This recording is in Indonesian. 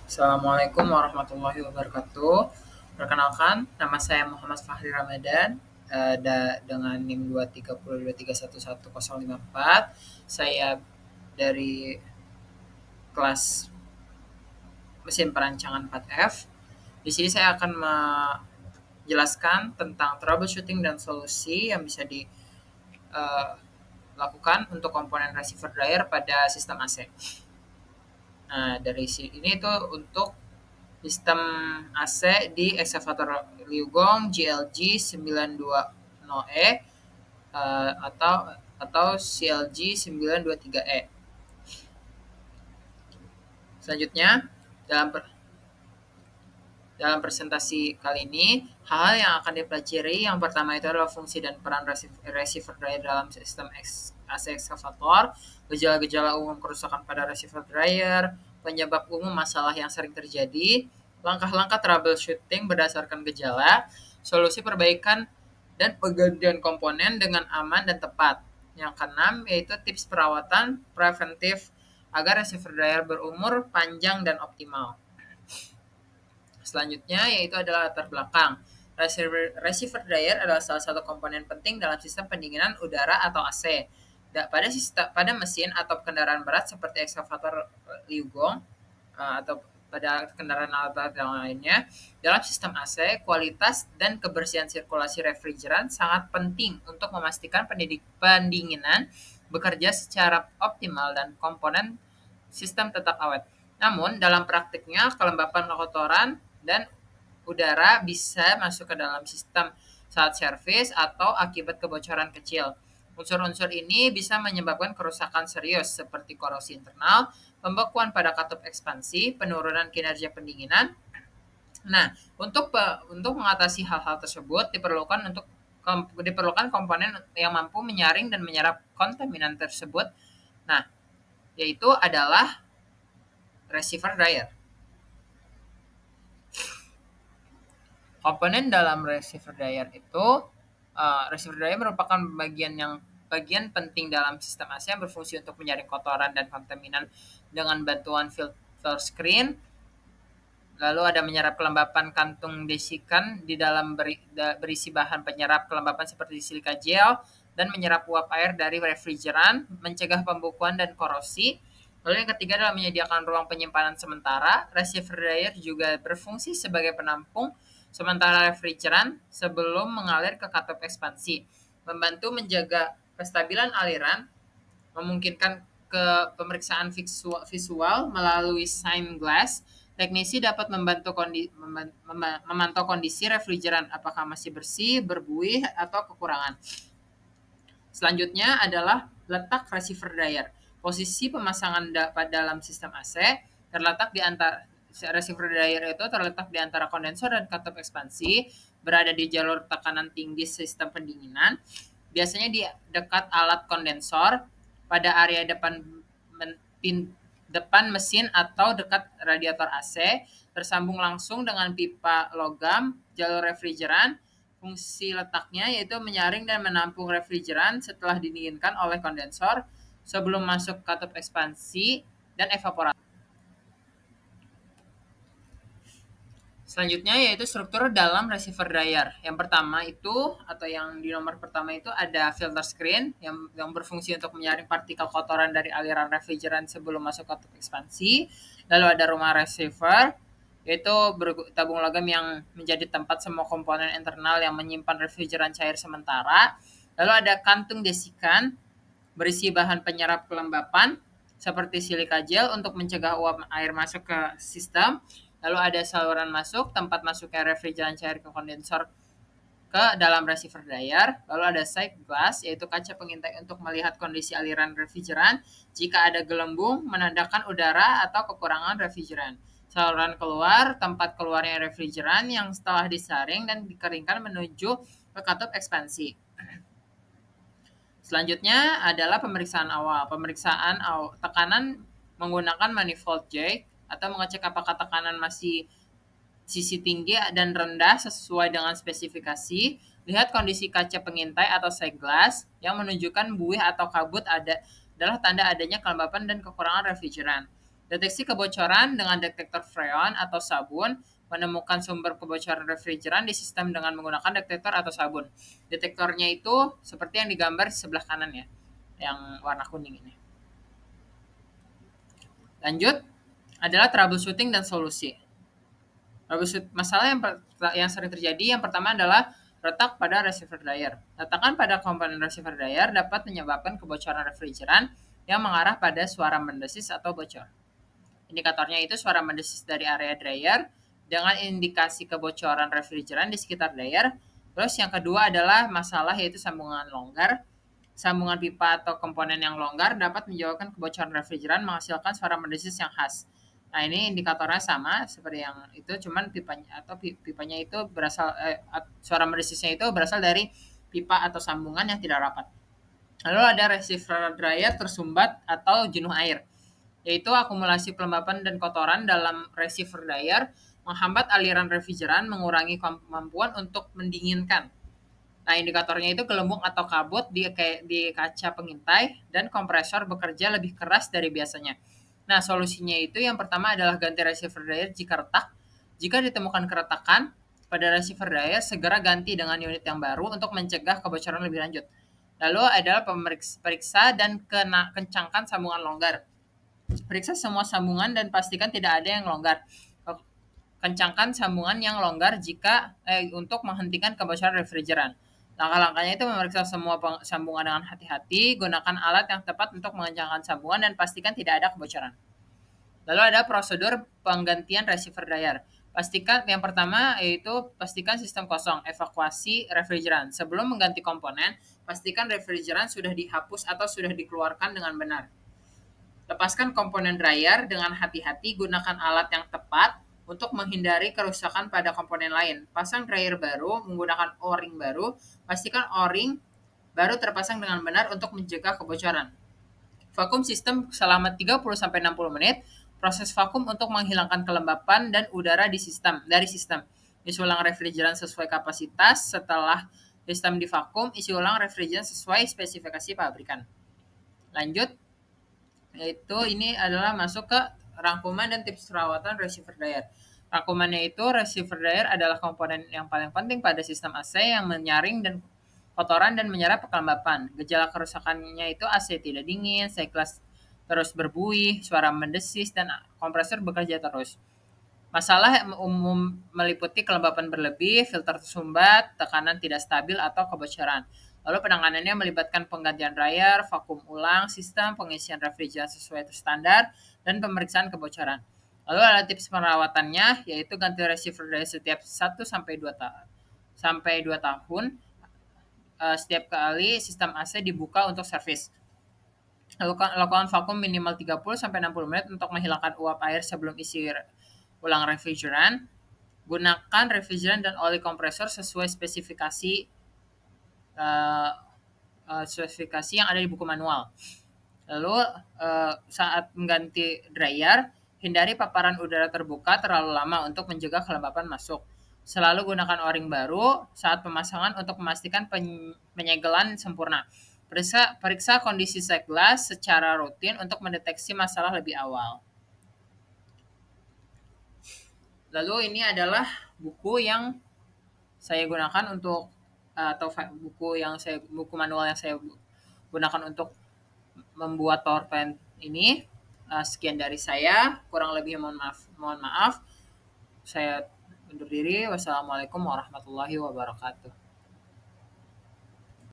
Assalamualaikum warahmatullahi wabarakatuh. Perkenalkan, nama saya Muhammad Fahri Ramadan dengan NIM 23023111054. Saya dari kelas mesin perancangan 4F. Di sini saya akan menjelaskan tentang troubleshooting dan solusi yang bisa dilakukan untuk komponen receiver dryer pada sistem AC. Nah, dari sini itu untuk sistem AC di ekskavator Liugong GLG 920E atau CLG 923E. Selanjutnya, dalam presentasi kali ini, hal yang akan dipelajari yang pertama itu adalah fungsi dan peran receiver dryer dalam sistem AC ekskavator, gejala-gejala umum kerusakan pada receiver dryer, penyebab umum masalah yang sering terjadi, langkah-langkah troubleshooting berdasarkan gejala, solusi perbaikan dan penggantian komponen dengan aman dan tepat. Yang keenam yaitu tips perawatan preventif agar receiver dryer berumur panjang dan optimal. Selanjutnya yaitu adalah latar belakang. Receiver dryer adalah salah satu komponen penting dalam sistem pendinginan udara atau AC. Pada mesin atau kendaraan berat seperti ekskavator Liugong atau pada kendaraan alat berat yang lainnya, dalam sistem AC, kualitas dan kebersihan sirkulasi refrigeran sangat penting untuk memastikan pendinginan bekerja secara optimal dan komponen sistem tetap awet. Namun, dalam praktiknya, kelembapan kotoran dan udara bisa masuk ke dalam sistem saat servis atau akibat kebocoran kecil. Unsur-unsur ini bisa menyebabkan kerusakan serius seperti korosi internal, pembekuan pada katup ekspansi, penurunan kinerja pendinginan. Nah, untuk mengatasi hal-hal tersebut diperlukan komponen yang mampu menyaring dan menyerap kontaminan tersebut. Nah, yaitu adalah receiver dryer. Komponen dalam receiver dryer itu, receiver dryer merupakan bagian penting dalam sistem AC yang berfungsi untuk menyaring kotoran dan kontaminan dengan bantuan filter screen. Lalu ada menyerap kelembapan kantung desikan di dalam berisi bahan penyerap kelembapan seperti silika gel dan menyerap uap air dari refrigeran, mencegah pembekuan dan korosi. Lalu yang ketiga adalah menyediakan ruang penyimpanan sementara. Receiver dryer juga berfungsi sebagai penampung sementara refrigeran sebelum mengalir ke katup ekspansi, membantu menjaga kestabilan aliran, memungkinkan ke pemeriksaan visual melalui shine glass. Teknisi dapat memantau kondisi refrigeran apakah masih bersih, berbuih, atau kekurangan. Selanjutnya adalah letak receiver dryer. Posisi pemasangan dalam sistem AC terletak di antara receiver dryer itu terletak di antara kondensor dan katup ekspansi, berada di jalur tekanan tinggi sistem pendinginan, biasanya di dekat alat kondensor, pada area depan mesin atau dekat radiator AC, tersambung langsung dengan pipa logam jalur refrigeran. Fungsi letaknya yaitu menyaring dan menampung refrigeran setelah didinginkan oleh kondensor sebelum masuk katup ekspansi dan evaporator. Selanjutnya yaitu struktur dalam receiver dryer. Yang pertama itu, atau yang di nomor pertama itu ada filter screen yang berfungsi untuk menyaring partikel kotoran dari aliran refrigeran sebelum masuk ke katup ekspansi. Lalu ada rumah receiver, yaitu tabung logam yang menjadi tempat semua komponen internal yang menyimpan refrigeran cair sementara. Lalu ada kantung desikan, berisi bahan penyerap kelembapan seperti silika gel untuk mencegah uap air masuk ke sistem. Lalu ada saluran masuk, tempat masuknya refrigeran cair ke kondensor ke dalam receiver dryer. Lalu ada side glass, yaitu kaca pengintai untuk melihat kondisi aliran refrigeran. Jika ada gelembung, menandakan udara atau kekurangan refrigeran. Saluran keluar, tempat keluarnya refrigeran yang setelah disaring dan dikeringkan menuju ke katup ekspansi. Selanjutnya adalah pemeriksaan awal. Pemeriksaan tekanan menggunakan manifold jack atau mengecek apakah tekanan masih sisi tinggi dan rendah sesuai dengan spesifikasi. Lihat kondisi kaca pengintai atau side glass yang menunjukkan buih atau kabut adalah tanda adanya kelembapan dan kekurangan refrigeran. Deteksi kebocoran dengan detektor freon atau sabun, menemukan sumber kebocoran refrigeran di sistem dengan menggunakan detektor atau sabun. Detektornya itu seperti yang digambar sebelah kanan ya, yang warna kuning ini. Lanjut, adalah troubleshooting dan solusi. Masalah yang sering terjadi yang pertama adalah retak pada receiver dryer. Retakan pada komponen receiver dryer dapat menyebabkan kebocoran refrigeran yang mengarah pada suara mendesis atau bocor. Indikatornya itu suara mendesis dari area dryer dengan indikasi kebocoran refrigeran di sekitar dryer. Terus yang kedua adalah masalah yaitu sambungan longgar. Sambungan pipa atau komponen yang longgar dapat menyebabkan kebocoran refrigeran menghasilkan suara mendesis yang khas. Nah, ini indikatornya sama seperti yang itu, cuman pipanya itu berasal suara mendesisnya itu berasal dari pipa atau sambungan yang tidak rapat. Lalu ada receiver dryer tersumbat atau jenuh air, yaitu akumulasi kelembapan dan kotoran dalam receiver dryer menghambat aliran refrigeran, mengurangi kemampuan untuk mendinginkan. Nah, indikatornya itu gelembung atau kabut di kaca pengintai dan kompresor bekerja lebih keras dari biasanya. Nah, solusinya itu yang pertama adalah ganti receiver dryer jika retak. Jika ditemukan keretakan pada receiver dryer, segera ganti dengan unit yang baru untuk mencegah kebocoran lebih lanjut. Lalu adalah periksa dan kencangkan sambungan longgar. Periksa semua sambungan dan pastikan tidak ada yang longgar. Kencangkan sambungan yang longgar untuk menghentikan kebocoran refrigeran. Langkah-langkahnya itu memeriksa semua sambungan dengan hati-hati, gunakan alat yang tepat untuk mengencangkan sambungan dan pastikan tidak ada kebocoran. Lalu ada prosedur penggantian receiver dryer. Pastikan yang pertama yaitu pastikan sistem kosong, evakuasi refrigeran. Sebelum mengganti komponen, pastikan refrigeran sudah dihapus atau sudah dikeluarkan dengan benar. Lepaskan komponen dryer dengan hati-hati, gunakan alat yang tepat untuk menghindari kerusakan pada komponen lain. Pasang dryer baru menggunakan O-ring baru. Pastikan O-ring baru terpasang dengan benar untuk mencegah kebocoran. Vakum sistem selama 30-60 menit. Proses vakum untuk menghilangkan kelembapan dan udara dari sistem. Isi ulang refrigeran sesuai kapasitas. Setelah sistem divakum, isi ulang refrigeran sesuai spesifikasi pabrikan. Lanjut, yaitu ini adalah masuk ke rangkuman dan tips perawatan receiver dryer. Rangkumannya itu, receiver dryer adalah komponen yang paling penting pada sistem AC yang menyaring dan kotoran dan menyerap kelembapan. Gejala kerusakannya itu AC tidak dingin, siklas terus berbuih, suara mendesis, dan kompresor bekerja terus. Masalah umum meliputi kelembapan berlebih, filter tersumbat, tekanan tidak stabil, atau kebocoran. Lalu penanganannya melibatkan penggantian dryer, vakum ulang sistem, pengisian refrigeran sesuai standar, dan pemeriksaan kebocoran. Lalu ada tips perawatannya, yaitu ganti receiver dryer setiap 1-2 tahun. Setiap kali sistem AC dibuka untuk servis. Lakukan vakum minimal 30-60 menit untuk menghilangkan uap air sebelum isi ulang refrigeran. Gunakan refrigeran dan oli kompresor sesuai spesifikasi yang ada di buku manual. Lalu saat mengganti dryer, hindari paparan udara terbuka terlalu lama untuk mencegah kelembapan masuk. Selalu gunakan O-ring baru saat pemasangan untuk memastikan penyegelan sempurna. Periksa kondisi siklas secara rutin untuk mendeteksi masalah lebih awal. Lalu ini adalah buku yang saya gunakan untuk buku manual yang saya gunakan untuk membuat PowerPoint ini. Sekian dari saya, kurang lebih mohon maaf. Saya undur diri. Wassalamualaikum warahmatullahi wabarakatuh.